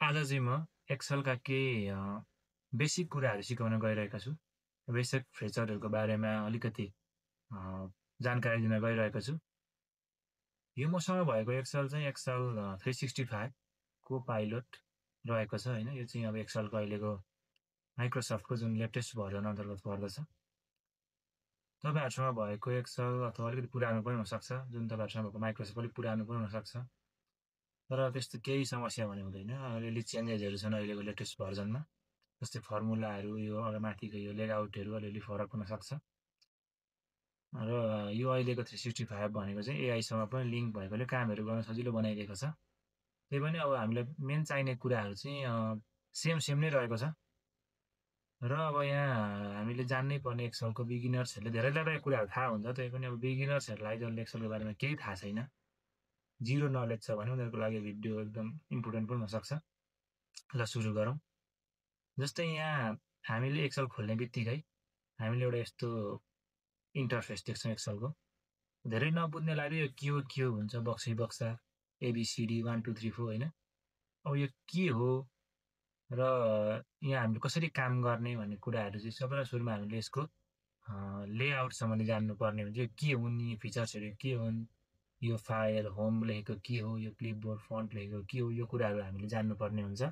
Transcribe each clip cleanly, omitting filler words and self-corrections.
आज चाहिँ म एक्सेलका केही बेसिक कुराहरू सिकाउन गइरहेका छु। बेसिक फिचरहरूको बारेमा अलिकति जानकारी दिन गइरहेको छु। यो मसँग भएको एक्सेल चाहिँ एक्सेल 365 को पाइलट रहेको छ हैन। यो चाहिँ अब एक्सेलको अहिलेको माइक्रोसफ्टको जुन लेटेस्ट भर्जन अन्तर्गत पर्दछ। तपाईहरुसँग भएको एक्सेल अथवा अलिकति पुरानो पनि हुनसक्छ, जुन तपाईहरुसँग भएको माइक्रोसफ्ट अलिक पुरानो पनि हुनसक्छ। तर त्यस्तो केही समस्या भने हुँदैन। अलिअलि चेन्जेसहरू छन् अहिलेको लेटेस्ट भर्जनमा। जस्तै फर्मुलाहरू यो माथिको यो लेआउटहरू अलिअलि फरक हुनसक्छ। र यो अहिलेको 365 भनेको चाहिँ एआईसँग पनि लिङ्क भएकोले कामहरू गर्न सजिलो बनाइदिएको छ। त्यही पनि अब हामीलाई मेन चाहिने कुराहरू चाहिँ सेम नै रहेको छ। र अब यहाँ हामीले जान्नै पर्ने एक्सेलको बिगिनर्सहरूले धेरै कुराहरू थाहा हुन्छ। त्यही पनि अब बिगिनर्सहरूलाई जसले एक्सेलको बारेमा केही थाहा छैन, जिरो नलेज छ भने उनीहरूको लागि भिडियो एकदम इम्पोर्टेन्ट पनि हुनसक्छ। ल सुरु गरौँ। जस्तै यहाँ हामीले एक्सेल खोल्ने बित्तिकै हामीले एउटा यस्तो इन्टरफेस देख्छौँ एक्सेलको। धेरै नबुझ्नेलाई यो के हो हुन्छ, बक्सै बक्सा एबिसिडी 1 2 3 4 हैन। अब यो के हो र यहाँ हामीले कसरी काम गर्ने भन्ने कुराहरू चाहिँ सबैभन्दा सुरुमा हामीले यसको लेआउट सम्बन्धी जान्नुपर्ने हुन्छ। यो के हुन्, यी फिचर्सहरू के हुन्, यो फाइल होम लेखेको के हो, यो क्लिपबोर्ड फन्ट लेखेको के हो, यो कुराहरू हामीले जान्नुपर्ने हुन्छ।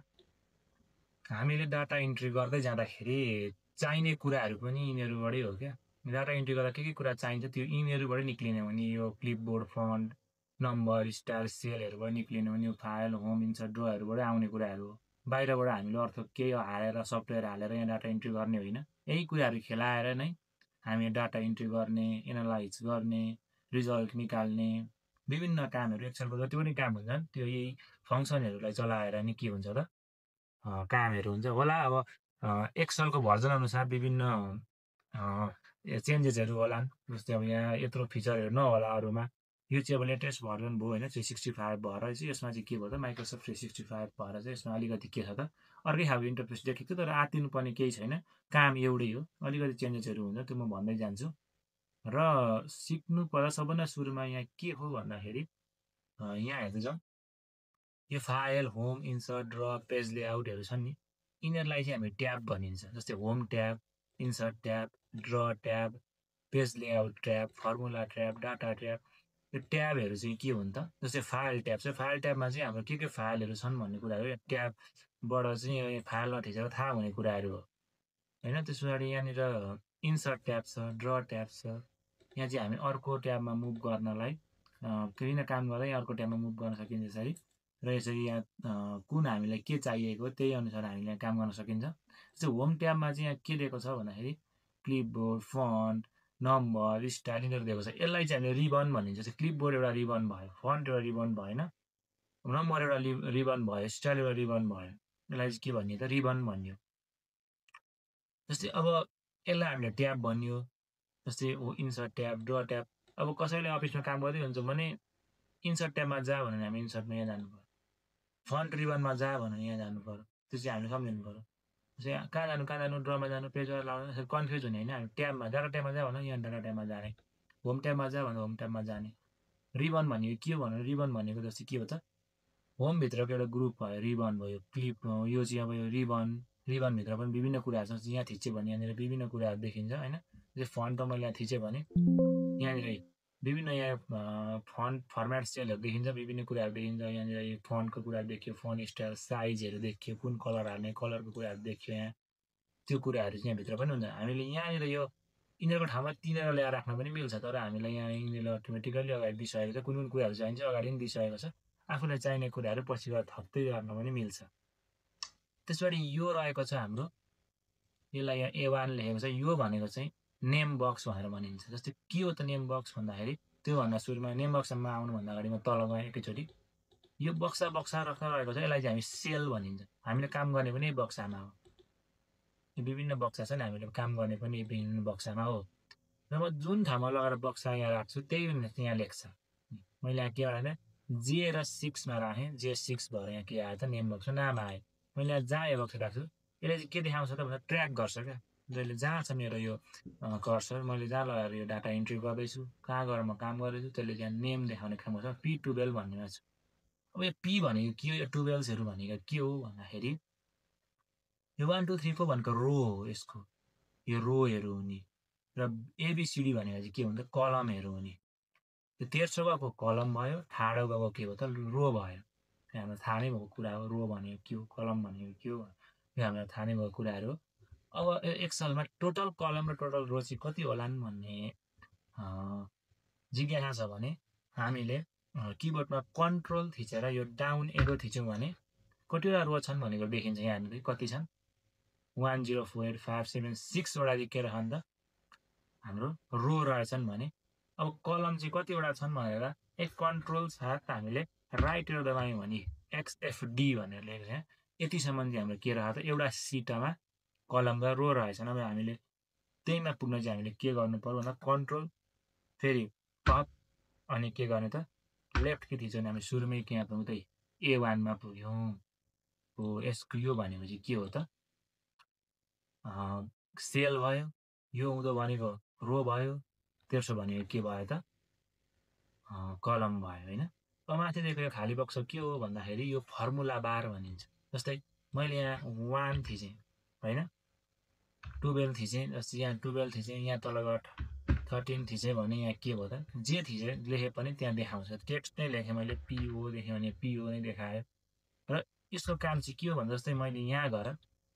हामीले डाटा इन्ट्री गर्दै जाँदाखेरि चाहिने कुराहरू पनि यिनीहरूबाटै हो क्या। डाटा इन्ट्री गर्दा के कुरा चाहिन्छ त्यो यिनीहरूबाटै निक्लिने हो नि। यो क्लिपबोर्ड फन्ट, नम्बर, स्टाइल, सेलहरूबाट निक्लिने हो नि। यो फाइल होम इन्सर्ट ड्रहरूबाट आउने कुराहरू हो। बाहिरबाट हामीले अर्थ केही हालेर सफ्टवेयर हालेर यहाँ डाटा इन्ट्री गर्ने होइन। यही कुराहरू खेलाएर नै हामी डाटा इन्ट्री गर्ने, एनालाइज गर्ने, रिजल्ट निकाल्ने विभिन्न कामहरू एक्सेलको जति पनि काम हुन्छन् त्यो यही फङ्सनहरूलाई चलाएर नि के हुन्छ त कामहरू हुन्छ होला। अब एक्सेलको भर्जन अनुसार विभिन्न चेन्जेसहरू होलान्। जस्तै अब यहाँ यत्रो फिचरहरू नहोला अरूमा। यो चाहिँ अब लेटेस्ट भर्जन भयो होइन, 365 भएर चाहिँ यसमा चाहिँ के भयो त माइक्रोसफ्ट 365 भएर चाहिँ यसमा अलिकति के छ त अर्कै खालको इन्टरफेस देखेको छ। तर आत्तिनुपर्ने केही छैन, काम एउटै हो। अलिकति चेन्जेसहरू हुन्छ त्यो म भन्दै जान्छु। र सिक्नु पर्दा सबभन्दा सुरुमा यहाँ के हो भन्दाखेरि यहाँ हेर्दै जाउँ। यो फाइल होम इन्सर्ट र पेज लेआउटहरू छन् नि, यिनीहरूलाई चाहिँ हामी ट्याब भनिन्छ। जस्तै home tab, insert tab, draw tab, page layout tab, formula tab, data tab. यो ट्याबहरू चाहिँ के हुन् त? जस्तै फाइल ट्याब छ। फाइल ट्याबमा चाहिँ हाम्रो के फाइलहरू छन् भन्ने कुराहरू यो ट्याबबाट चाहिँ फाइलमा थिचेर थाहा हुने कुराहरू हो होइन। त्यस पछाडि यहाँनिर इन्सर्ट ट्याब छ, ड्र ट्याब छ। यहाँ चाहिँ हामी अर्को ट्याबमा मुभ गर्नलाई विभिन्न काम गर्दै अर्को ट्याबमा मुभ गर्न सकिन्छ यसरी। र यसरी यहाँ कुन हामीलाई के चाहिएको त्यही अनुसार हामीले यहाँ काम गर्न सकिन्छ। जस्तै होम ट्याबमा चाहिँ यहाँ के दिएको छ भन्दाखेरि क्लिपबोर्ड, फन्ट, नम्बर, स्टाइल यिनीहरू दिएको छ। यसलाई चाहिँ हामीले रिबन भनिन्छ। जस्तै क्लिपबोर्ड एउटा रिबन भयो, फन्ट एउटा रिबन भएन, नम्बर एउटा रिबन भयो, स्टाइल एउटा रिबन भयो। यसलाई चाहिँ के भनियो त रिबन भनियो। जस्तै अब यसलाई हामीले ट्याब भनियो। जस्तै इन्सर्ट ट्याब, ड्र ट्याब। अब कसैले अफिसमा काम गर्दै हुन्छ भने इन्सर्ट ट्याबमा जा भने हामी इन्सर्टमा यहाँ जानु पर्यो। फन्ट रिबनमा जा भने यहाँ जानु पर्यो। त्यो चाहिँ हामीले सम्झिनु पर्यो। जस्तै कहाँ जानु, ड्रमा जानु, पेजमा लाउनु, कन्फ्युज हुने होइन। हामी ट्याबमा डाटा ट्याबमा जा भने यहाँ डाटा ट्याबमा जाने, होम ट्याबमा जा भने होम ट्याबमा जाने। रिबन भनेको के हो भने रिबन भनेको जस्तै के हो त होमभित्रको एउटा ग्रुप भयो, रिबन भयो, क्लिप यो चाहिँ अब यो रिबनभित्र पनि विभिन्न कुराहरू छ। यहाँ थिच्यो भने यहाँनिर विभिन्न कुराहरू देखिन्छ होइन। जस्तै फन्ट त मैले यहाँ थिचेँ भने यहाँनिर विभिन्न यहाँ फन्ट फर्मेट स्टाइलहरू देखिन्छ, विभिन्न कुराहरू देखिन्छ। यहाँनिर यो फन्टको कुराहरू देखियो, फन्ट स्टाइल, साइजहरू देखियो, कुन कलर हाल्ने, कलरको कुराहरू देखियो। यहाँ त्यो कुराहरू चाहिँ यहाँभित्र पनि हुन्छ। हामीले यहाँनिर यो यिनीहरूको ठाउँमा तिनीहरू ल्याएर राख्न पनि मिल्छ। तर हामीलाई यहाँ यिनीहरूले अटोमेटिकल्ली अगाडि दिइसकेको छ। कुन कुराहरू चाहिन्छ अगाडि पनि दिइसकेको छ। आफूलाई चाहिने कुराहरू पछि गएर थप्दै गर्न पनि मिल्छ। त्यसपछि यो रहेको छ हाम्रो, यसलाई यहाँ A1 लेखेको छ। यो भनेको चाहिँ नेम बक्स भनेर भनिन्छ। जस्तै के हो त नेम बक्स भन्दाखेरि त्योभन्दा सुरुमा नेम बक्समा आउनुभन्दा अगाडि म तल गएँ एकैचोटि। यो बक्सा राख्न रहेको छ, यसलाई चाहिँ हामी सेल भनिन्छ। हामीले काम गर्ने पनि बक्सामा हो। यो विभिन्न बक्सा छन्, हामीले काम गर्ने पनि विभिन्न बक्सामा हो। र म जुन ठाउँमा लगाएर बक्सा यहाँ राख्छु त्यही यहाँ लेख्छ। मैले यहाँ के भने जे र 6मा राखेँ, J6 भएर यहाँ के आयो त नेम बक्सको नाम आयो। मैले यहाँ जहाँ यो बक्स राख्छु यसले चाहिँ के देखाउँछ त भन्दा ट्र्याक गर्छ क्या। जसले जहाँ छ मेरो यो कर्सर, मैले जहाँ लगाएर यो डाटा इन्ट्री गर्दैछु, कहाँ गएर म काम गर्दैछु, त्यसले त्यहाँ नेम देखाउने काम गर्छ। P12 भन्नेमा छु। अब यो पी भनेको के हो, यो 12हरू भनेको के हो भन्दाखेरि यो 1 2 3 4 भनेको रो हो, यसको यो रोहरू हुने र एबिसिडी भनेको चाहिँ के हुन्छ कलमहरू हुने। त्यो तेर्सो गएको कलम भयो, ठाडो गएको के हो त रो भयो। हामीलाई थाहा नै भएको कुरा हो, रो भनेको के हो, कलम भनेको के हो, यो हामीलाई थाहा नै भएको कुराहरू हो। अब एक्सलमा टोटल कलम र टोटल रो चाहिँ कति होलान् भन्ने जिज्ञासा छ भने हामीले किबोर्डमा कन्ट्रोल थिचेर यो डाउन एरो थिच्यौँ भने कतिवटा रो छन् भनेको देखिन्छ। यहाँनिर कति छन्, 1 0 4 5 7 6वटा चाहिँ के रहन्छ त हाम्रो रो रहेछन् भने अब कलम चाहिँ कतिवटा छन् भनेर एक कन्ट्रोल साथ हामीले राइट एरो दबायौँ भने XFD भनेर लेखेको छ। यतिसम्म चाहिँ हाम्रो के रह्यो त एउटा सिटमा कलम र रो रहेछन्। अब हामीले त्यहीमा पुग्न चाहिँ हामीले के गर्नु पर्यो भन्दा कन्ट्रोल फेरि अप अनि के गर्ने त लेफ्ट कि थिच्यौँ भने हामी सुरुमै के पुग्यौँ त A1मा पुग्यौँ। हो यसको यो भनेको चाहिँ के हो त सेल भयो, यो उँधो भनेको रो भयो, तेर्सो भनेको के भयो त कलम भयो होइन। अब माथि दिएको यो खाली बक्स के हो भन्दाखेरि यो फर्मुला बार भनिन्छ। जस्तै मैले यहाँ 1 थिचेँ होइन, 12 थिचेँ, जस्तै यहाँ 12 थिचेँ, यहाँ तल गएर 13 थिचेँ भने यहाँ के भयो त जे थिचेँ लेखे पनि त्यहाँ देखाउँछ। टेक्स्ट नै लेखेँ मैले PO लेखेँ भने PO नै देखायो। र यसको काम चाहिँ के हो भन्दा जस्तै मैले यहाँ गएर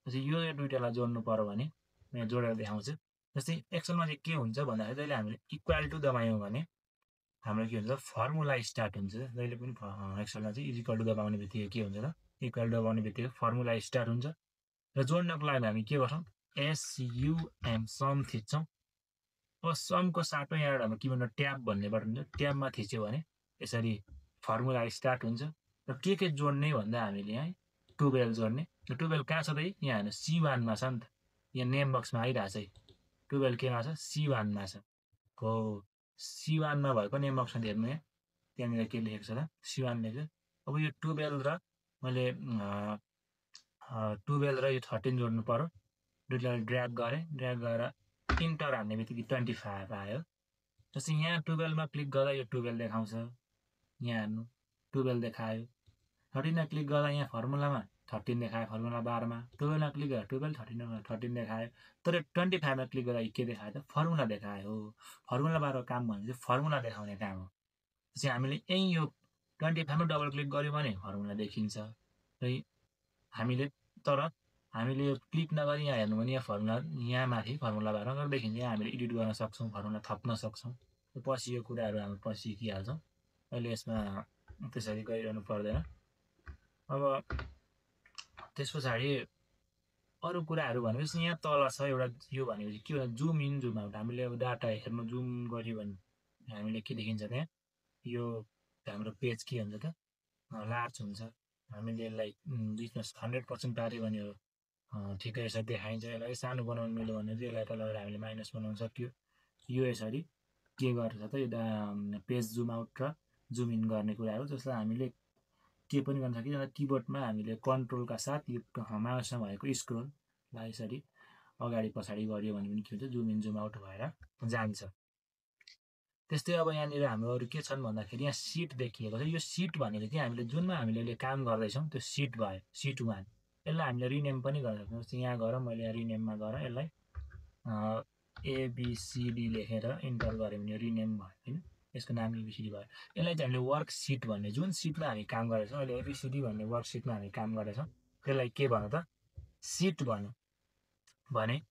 जस्तै यो दुइटालाई जोड्नु पर्यो भने यहाँ जोडेर देखाउँछु। जस्तै एक्सलमा चाहिँ के हुन्छ भन्दाखेरि जहिले हामीले इक्वल टु दबायौँ भने हाम्रो के हुन्छ फर्मुला स्टार्ट हुन्छ। जहिले पनि एक्सलमा चाहिँ इक्वल टु दबाउने बित्तिकै के हुन्छ त इक्वल टु दबाउने बित्तिकै फर्मुला स्टार्ट हुन्छ। र जोड्नको लागि हामी के गर्छौँ SUM सम थिच्छौँ। अब समको साथमा यहाँ हाम्रो किबोर्डमा ट्याब भन्ने बटन हुन्छ, ट्याबमा थिच्यो भने यसरी फर्मुला स्टार्ट हुन्छ। र के जोड्ने भन्दा हामीले यहाँ 12 जोड्ने। 12 कहाँ छ त यहाँ हेर्नु C1मा छ नि त, यहाँ नेम बक्समा आइरहेछ है 12 केमा छ C1मा छ। हो C1मा भएको नेम बक्समा हेर्नु यहाँ त्यहाँनिर के लेखेको छ त C1 लेख्छ। अब यो 12 र मैले 12 र यो 13 जोड्नु पर्यो। दुईटालाई ड्र्याग गरेर इन्टर हान्ने बित्तिकै 25 आयो। जस्तै यहाँ 12मा क्लिक गर्दा यो 12 देखाउँछ, यहाँ हेर्नु 12 देखायो। 13मा क्लिक गर्दा यहाँ फर्मुलामा 13 देखायो, फर्मुला बारमा 12मा क्लिक गर्दा 12 13 देखायो। तर 25मा क्लिक गर्दा के देखायो त फर्मुला देखायो। फर्मुला बारको काम भनेको चाहिँ फर्मुला देखाउने काम हो। चाहिँ हामीले यहीँ यो 25मा डबल क्लिक गऱ्यौँ भने फर्मुला देखिन्छ। र हामीले तर हामीले यो क्लिक नगरी यहाँ हेर्नु भने यहाँ फर्मुला यहाँ माथि फर्मुला बारमा गरेर देखिन्छ। यहाँ हामीले एडिट गर्न सक्छौँ, फर्मुला थप्न सक्छौँ। पछि यो कुराहरू हामी पछि सिकिहाल्छौँ, अहिले यसमा त्यसरी गरिरहनु पर्दैन। अब त्यस पछाडि अरू कुराहरू भनेपछि यहाँ तल छ एउटा यो भनेको चाहिँ के हो जुम इन जुम आउट। हामीले अब डाटा हेर्नु जुम गऱ्यो भने हामीले के देखिन्छ त्यहाँ यो हाम्रो पेज के हुन्छ त लार्ज हुन्छ। हामीले यसलाई बिचमा 100% पार्यो भने ठिकै यसरी देखाइन्छ। यसलाई सानो बनाउनु मिल्यो भने चाहिँ यसलाई तल हामीले माइनस बनाउन सक्यो। यो यसरी के गर्छ त यो पेज जुम आउट र जुम इन गर्ने कुराहरू जसलाई हामीले के पनि गर्न सकिन्छ। किबोर्डमा हामीले कन्ट्रोलका साथ यो माउसमा भएको स्क्रोललाई यसरी अगाडि पछाडि गऱ्यो भने पनि के हुन्छ जुम इन जुम आउट भएर जान्छ। त्यस्तै अब यहाँनिर हाम्रो अरू के छन् भन्दाखेरि यहाँ सिट देखिएको छ। यो सिट भनेको चाहिँ हामीले जुनमा हामीले काम गर्दैछौँ त्यो सिट भयो, सिट 1। यसलाई हामीले रिनेम पनि गर्न सक्छौँ। जस्तै यहाँ गएर मैले यहाँ रिनेममा गएर यसलाई ABCD लेखेर इन्टर गरेँ भने रिनेम भयो होइन, यसको नाम ABCD भयो। यसलाई चाहिँ हामीले वर्क सिट भन्ने जुन सिटमा हामी काम गरेछौँ अहिले ABCD भन्ने वर्क सिटमा हामी काम गरेछौँ त्यसलाई के भन्यो त सिट भन्यो भने।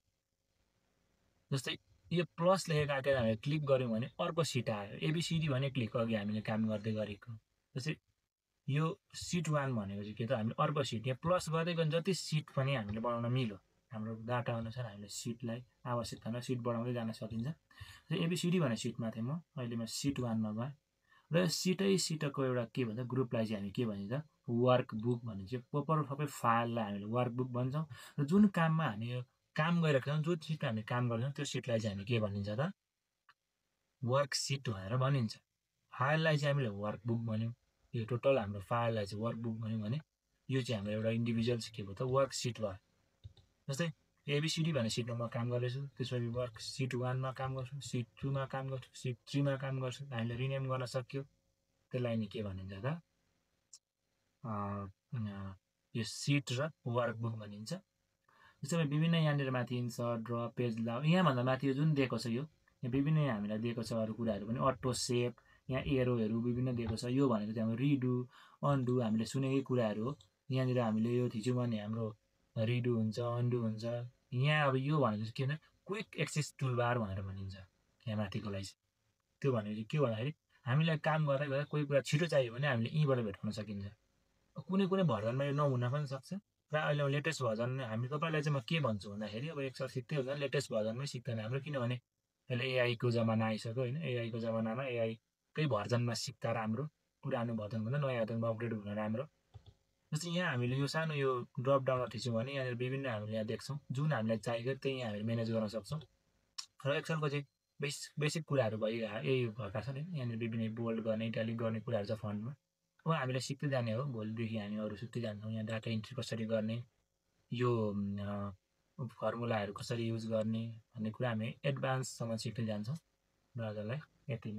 जस्तै यो प्लस लेखेको आएर हामीले क्लिक गऱ्यौँ भने अर्को सिट आयो। ABCD भने क्लिक अघि हामीले काम गर्दै गरेको। जस्तै यो सिट 1 भनेको चाहिँ के त हामीले अर्को सिट यहाँ प्लस गर्दै गयो भने जति सिट पनि हामीले बनाउन मिल्यो हाम्रो डाटा अनुसार हामीले सिटलाई आवश्यकता अनुसार सिट बढाउँदै जान सकिन्छ। ABCD भन्ने सिटमा थिएँ म, अहिले म सिट 1मा गएँ। र सिटको एउटा के भन्छ ग्रुपलाई चाहिँ हामी के भनिन्छ वर्क बुक भनिन्छ। प्रोपर सबै फाइललाई हामीले वर्क बुक भन्छौँ। र जुन काममा हामी काम गरिरहेको छौँ, जुन सिटमा हामी काम गर्छौँ त्यो सिटलाई चाहिँ हामी के भनिन्छ त वर्क सिट भनेर भनिन्छ। फाइललाई चाहिँ हामीले वर्क बुक भन्यौँ। यो टोटल हाम्रो फाइललाई चाहिँ वर्क बुक भन्यौँ भने यो चाहिँ हाम्रो एउटा इन्डिभिजुअल चाहिँ के भयो त वर्क सिट भयो। जस्तै ABCD भन्ने सिटमा म काम गर्दैछु, त्यसपछि वर्क सिट 1मा काम गर्छु, सिट 2मा काम गर्छु, सिट 3मा काम गर्छु। हामीले रिनेम गर्न सक्यो। त्यसलाई नि के भनिन्छ त यो सिट र वर्कबुक भनिन्छ। जस्तै विभिन्न यहाँनिर माथि इन्सर्ट, ड्र, पेज लाउ, यहाँभन्दा माथि यो जुन दिएको छ यो यहाँ विभिन्न हामीलाई दिएको छ अरू कुराहरू पनि अटो सेभ, यहाँ एरोहरू विभिन्न दिएको छ। यो भनेको चाहिँ हाम्रो रिडु, अन्डु हामीले सुनेकै कुराहरू हो। यहाँनिर हामीले यो थिच्यौँ भने हाम्रो रिडु हुन्छ, अन्डु हुन्छ। यहाँ अब यो भनेको चाहिँ के भने क्विक एक्सेस टुलबार भनेर भनिन्छ यहाँ माथिकोलाई चाहिँ। त्यो भनेको के भन्दाखेरि हामीलाई काम गर्दै गर्दा कोही कुरा छिटो चाहियो भने हामीले यहीँबाट भेटाउन सकिन्छ। कुनै कुनै भर्जनमा यो नहुन पनि सक्छ र अहिले लेटेस्ट भर्जन हामी तपाईँलाई चाहिँ म के भन्छु भन्दाखेरि अब एकसाल सिक्दै हुँदा लेटेस्ट भर्जनमै सिक्दैन हाम्रो, किनभने अहिले एआईको जमाना आइसक्यो होइन। एआईको जमानामा एआईकै भर्जनमा सिक्दा राम्रो, पुरानो भर्जनभन्दा नयाँ भर्जनमा अपग्रेड हुन राम्रो। जस्तै यहाँ हामीले यो सानो यो ड्रप डाउन थिच्यौँ भने यहाँनिर विभिन्न हामीले यहाँ देख्छौँ जुन हामीलाई चाहिएको त्यही यहाँ हामीले म्यानेज गर्न सक्छौँ। र एक्सलको चाहिँ बेसिक कुराहरू यही भएका छन् होइन। यहाँनिर विभिन्न बोल्ड गर्ने, इटालिक गर्ने कुराहरू छ फन्टमा। अब हामीले सिक्दै जाने हो, भोलिदेखि हामी अरू सिक्दै जान्छौँ। यहाँ डाटा इन्ट्री कसरी गर्ने, यो फर्मुलाहरू कसरी युज गर्ने भन्ने कुरा हामी एडभान्ससम्म सिक्दै जान्छौँ। र आजलाई यति नै।